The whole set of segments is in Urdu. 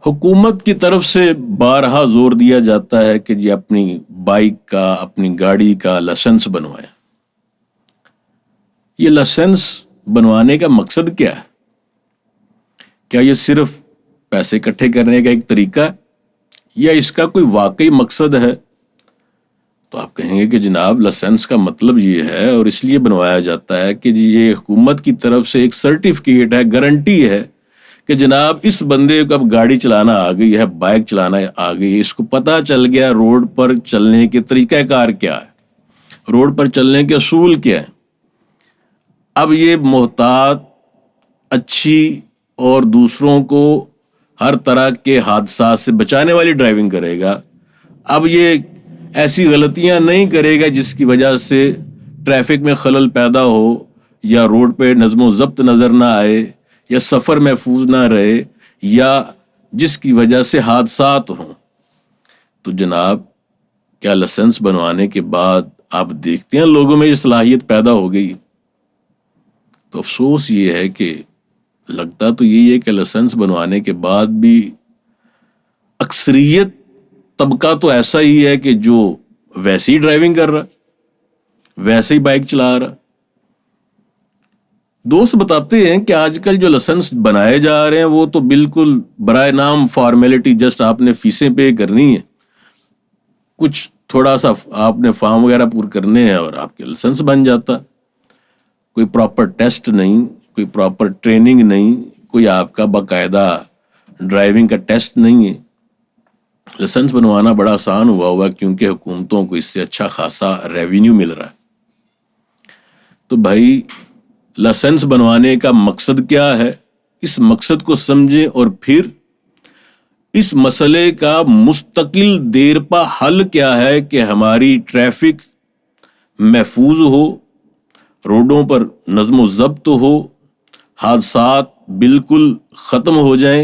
حکومت کی طرف سے بارہا زور دیا جاتا ہے کہ جی اپنی بائک کا اپنی گاڑی کا لائسنس بنوائیں۔ یہ لائسنس بنوانے کا مقصد کیا ہے؟ کیا یہ صرف پیسے اکٹھے کرنے کا ایک طریقہ ہے یا اس کا کوئی واقعی مقصد ہے؟ تو آپ کہیں گے کہ جناب لائسنس کا مطلب یہ ہے اور اس لیے بنوایا جاتا ہے کہ جی یہ حکومت کی طرف سے ایک سرٹیفکیٹ ہے، گارنٹی ہے کہ جناب اس بندے کو اب گاڑی چلانا آ گئی ہے، بائک چلانا آ گئی ہے، اس کو پتہ چل گیا روڈ پر چلنے کے طریقہ کار کیا ہے، روڈ پر چلنے کے اصول کیا ہیں۔ اب یہ محتاط، اچھی اور دوسروں کو ہر طرح کے حادثات سے بچانے والی ڈرائیونگ کرے گا۔ اب یہ ایسی غلطیاں نہیں کرے گا جس کی وجہ سے ٹریفک میں خلل پیدا ہو یا روڈ پہ نظم و ضبط نظر نہ آئے یا سفر محفوظ نہ رہے یا جس کی وجہ سے حادثات ہوں۔ تو جناب کیا لائسنس بنوانے کے بعد آپ دیکھتے ہیں لوگوں میں یہ صلاحیت پیدا ہو گئی؟ تو افسوس یہ ہے کہ لگتا تو یہی ہے کہ لائسنس بنوانے کے بعد بھی اکثریت طبقہ تو ایسا ہی ہے کہ جو ویسے ہی ڈرائیونگ کر رہا، ویسے ہی بائک چلا رہا۔ دوست بتاتے ہیں کہ آج کل جو لائسنس بنائے جا رہے ہیں وہ تو بالکل برائے نام فارمیلٹی، جسٹ آپ نے فیسیں پے کرنی ہے، کچھ تھوڑا سا آپ نے فارم وغیرہ پور کرنے ہیں اور آپ کے لائسنس بن جاتا۔ کوئی پراپر ٹیسٹ نہیں، کوئی پراپر ٹریننگ نہیں، کوئی آپ کا باقاعدہ ڈرائیونگ کا ٹیسٹ نہیں ہے۔ لائسنس بنوانا بڑا آسان ہوا کیونکہ حکومتوں کو اس سے اچھا خاصا ریونیو مل رہا ہے۔ تو بھائی لائسنس بنوانے کا مقصد کیا ہے؟ اس مقصد کو سمجھیں اور پھر اس مسئلے کا مستقل دیرپا حل کیا ہے کہ ہماری ٹریفک محفوظ ہو، روڈوں پر نظم و ضبط ہو، حادثات بالکل ختم ہو جائیں،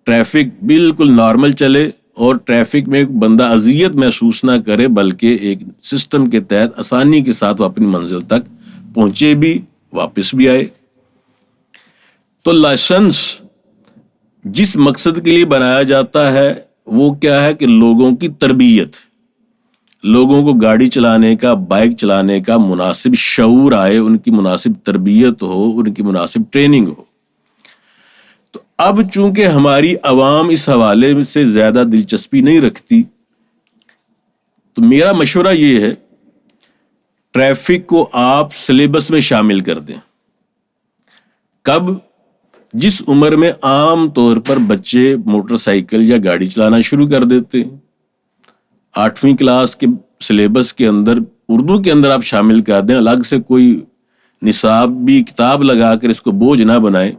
ٹریفک بالکل نارمل چلے اور ٹریفک میں ایک بندہ اذیت محسوس نہ کرے بلکہ ایک سسٹم کے تحت آسانی کے ساتھ وہ اپنی منزل تک پہنچے بھی، واپس بھی آئے۔ تو لائسنس جس مقصد کے لیے بنایا جاتا ہے وہ کیا ہے کہ لوگوں کی تربیت، لوگوں کو گاڑی چلانے کا، بائک چلانے کا مناسب شعور آئے، ان کی مناسب تربیت ہو، ان کی مناسب ٹریننگ ہو۔ تو اب چونکہ ہماری عوام اس حوالے سے زیادہ دلچسپی نہیں رکھتی، تو میرا مشورہ یہ ہے ٹریفک کو آپ سلیبس میں شامل کر دیں۔ کب؟ جس عمر میں عام طور پر بچے موٹر سائیکل یا گاڑی چلانا شروع کر دیتے ہیں، 8ویں کلاس کے سلیبس کے اندر اردو کے اندر آپ شامل کر دیں، الگ سے کوئی نصاب بھی کتاب لگا کر اس کو بوجھ نہ بنائیں۔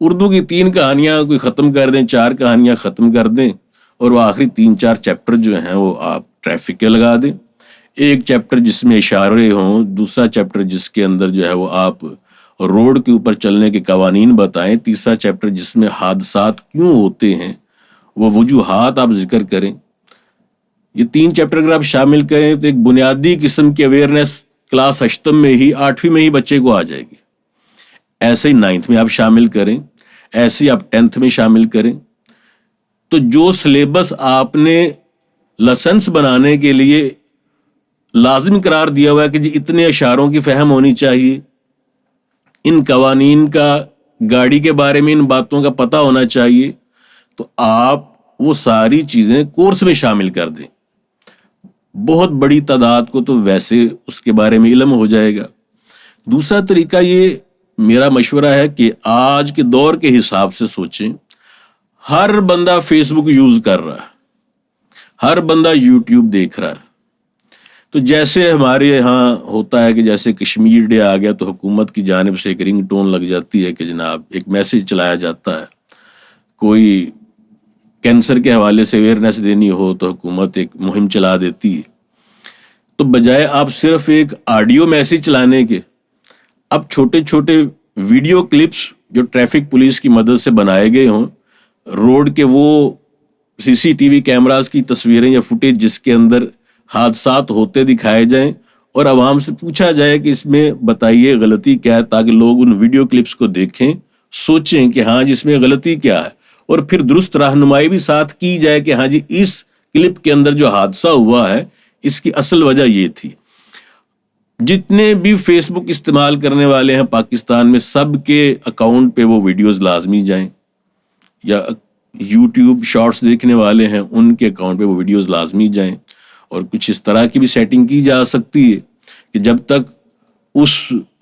اردو کی 3 کہانیاں کوئی ختم کر دیں، 4 کہانیاں ختم کر دیں اور وہ آخری 3-4 چیپٹر جو ہیں وہ آپ ٹریفک کے لگا دیں۔ ایک چیپٹر جس میں اشارے ہوں، دوسرا چیپٹر جس کے اندر جو ہے وہ آپ روڈ کے اوپر چلنے کے قوانین بتائیں، تیسرا چیپٹر جس میں حادثات کیوں ہوتے ہیں وہ وجوہات آپ ذکر کریں۔ یہ 3 چیپٹر اگر آپ شامل کریں تو ایک بنیادی قسم کی اویئرنیس کلاس 8 میں ہی 8ویں میں ہی بچے کو آ جائے گی۔ ایسے ہی 9 میں آپ شامل کریں، ایسے ہی آپ 10 میں شامل کریں۔ تو جو سلیبس آپ نے لائسنس بنانے کے لیے لازم قرار دیا ہوا ہے کہ جی اتنے اشاروں کی فہم ہونی چاہیے، ان قوانین کا، گاڑی کے بارے میں ان باتوں کا پتہ ہونا چاہیے، تو آپ وہ ساری چیزیں کورس میں شامل کر دیں۔ بہت بڑی تعداد کو تو ویسے اس کے بارے میں علم ہو جائے گا۔ دوسرا طریقہ یہ میرا مشورہ ہے کہ آج کے دور کے حساب سے سوچیں، ہر بندہ فیس بک یوز کر رہا ہے، ہر بندہ یوٹیوب دیکھ رہا ہے۔ تو جیسے ہمارے ہاں ہوتا ہے کہ جیسے کشمیر ڈے آ گیا تو حکومت کی جانب سے ایک رنگ ٹون لگ جاتی ہے کہ جناب ایک میسج چلایا جاتا ہے، کوئی کینسر کے حوالے سے اویئرنیس دینی ہو تو حکومت ایک مہم چلا دیتی ہے۔ تو بجائے آپ صرف ایک آڈیو میسج چلانے کے، اب چھوٹے چھوٹے ویڈیو کلپس جو ٹریفک پولیس کی مدد سے بنائے گئے ہوں، روڈ کے وہ CCTV کیمراز کی تصویریں یا فوٹیج جس کے اندر حادثات ہوتے دکھائے جائیں اور عوام سے پوچھا جائے کہ اس میں بتائیے غلطی کیا ہے، تاکہ لوگ ان ویڈیو کلپس کو دیکھیں، سوچیں کہ ہاں جس میں غلطی کیا ہے اور پھر درست رہنمائی بھی ساتھ کی جائے کہ ہاں جی اس کلپ کے اندر جو حادثہ ہوا ہے اس کی اصل وجہ یہ تھی. جتنے بھی فیس بک استعمال کرنے والے ہیں پاکستان میں سب کے اکاؤنٹ پہ وہ ویڈیوز لازمی جائیں, یا یوٹیوب شارٹس دیکھنے والے ہیں ان کے اکاؤنٹ پہ وہ ویڈیوز لازمی جائیں. اور کچھ اس طرح کی بھی سیٹنگ کی جا سکتی ہے کہ جب تک اس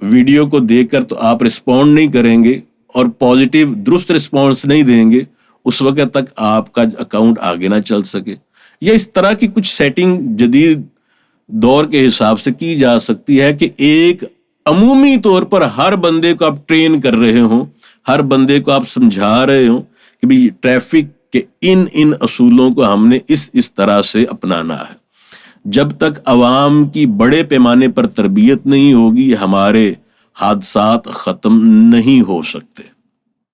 ویڈیو کو دیکھ کر تو آپ رسپونڈ نہیں کریں گے اور پازیٹیو درست رسپانس نہیں دیں گے اس وقت تک آپ کا اکاؤنٹ آگے نہ چل سکے. یا اس طرح کی کچھ سیٹنگ جدید دور کے حساب سے کی جا سکتی ہے کہ ایک عمومی طور پر ہر بندے کو آپ ٹرین کر رہے ہوں, ہر بندے کو آپ سمجھا رہے ہوں کہ بھی ٹریفک کے ان اصولوں کو ہم نے اس طرح سے اپنانا ہے. جب تک عوام کی بڑے پیمانے پر تربیت نہیں ہوگی ہمارے حادثات ختم نہیں ہو سکتے.